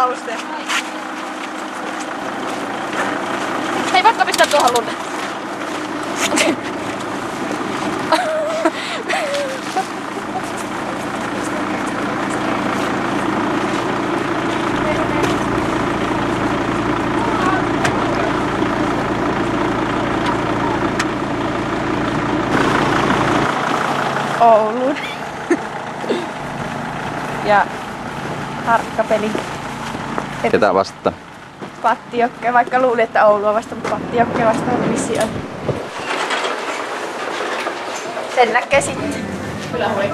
alusta. Hei, vaikka pistää tuohon lunne. Okei. Ouluun. Ja harkkapeli. Ketä vastaan? Pattijokke, vaikka luulin, että Oulua vasta, mutta Pattijokke vastaan vissiin on. Sen näkee sitten. Kyllä hui.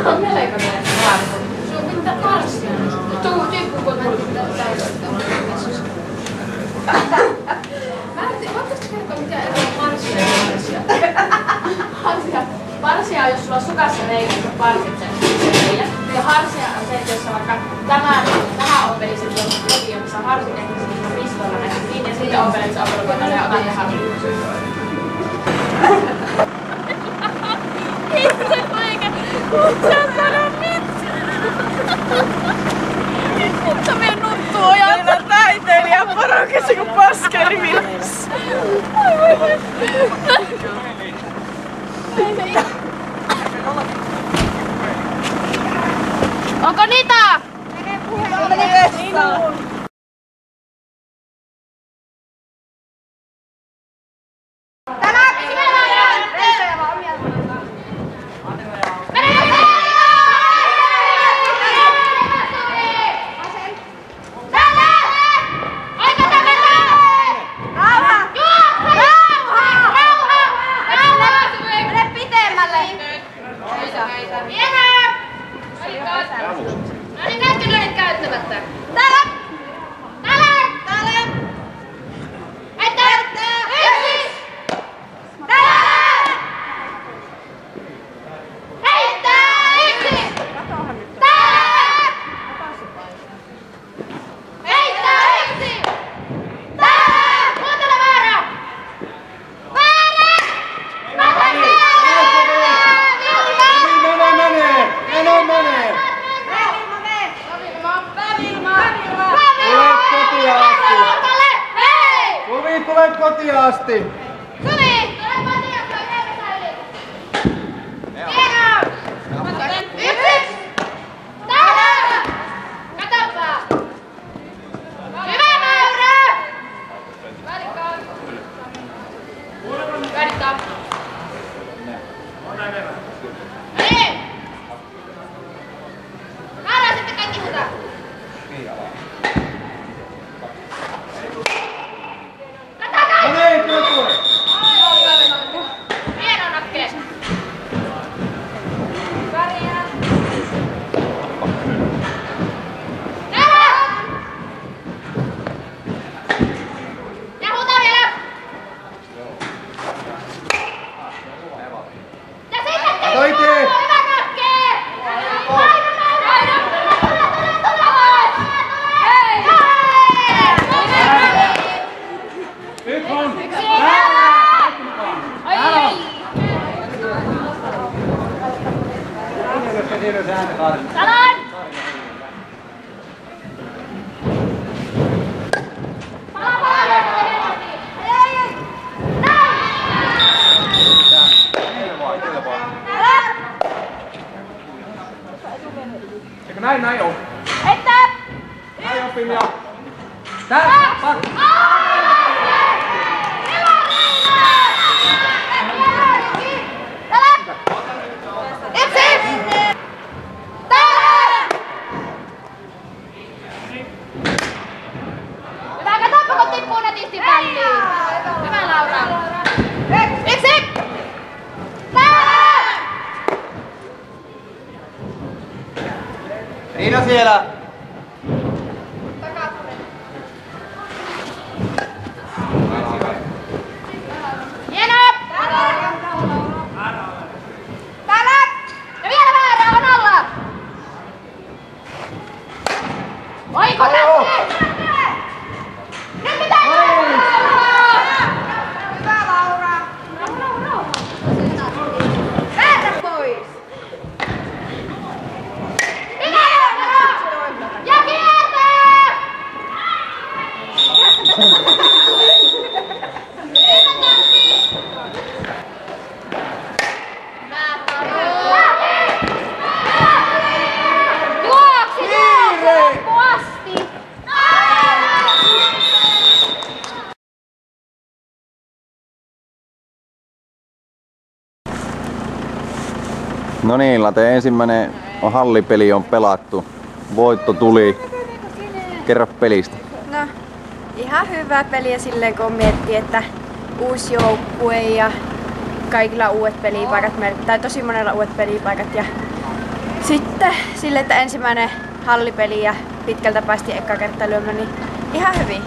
On melkoinen harvo. Sun pitää marssia. Tuu tyyppu, kun mä voitko kertoa, mikä ero on marssia ja harsia? Marsia on, jos sulla on sukassa reikä, kun parsit sen reikä. Ja harsia on se, että jos sä vaikka tähän ompelisit jokin, jossa harsit ehkä sitten pistolla näin kiinni ja sitten ompelit sä ompelukoitalle ja otat tähän. Ihmiset poika! Sä sano nyt! Sä vien nuttuu ojaa! Meillä taiteilija porokissa kun paskeri virassa! Ai voi! Onko niitä? Mene puheelle! Tule kotiin asti! Tuli! Tule kotiin asti! Yksi! Täällä! Katoppa! Hyvä Mauro! Värittaa! Niin! Mauro sitten kaikki huutaa! Hieno nakke! Väriä! Täällä! Ja huutaa vielä! Ja sitten Oikein! hyvä nakke! Aina Mauro! Hei! Nyt on! Salan! Eikö näin oo? Että! Näin on Pilja! Tää! Pak! Hyvä, katoppa kun tippuu netisti pälliin. Hyvä Laura. Yksi! Täällä! Riina siellä! Hieno! Täällä! Ja vielä väärä on alla! Oiko näkyy? No niin, Late, ensimmäinen hallipeli on pelattu. Voitto tuli. Kerro pelistä. No, ihan hyvä peli silleen kun miettii, että uusi joukkue ja kaikilla uudet pelipaikat, tai tosi monella uudet pelipaikat. Ja sitten sille, että ensimmäinen hallipeli ja pitkältä päästiin eka kertaa lyömään, niin ihan hyvin.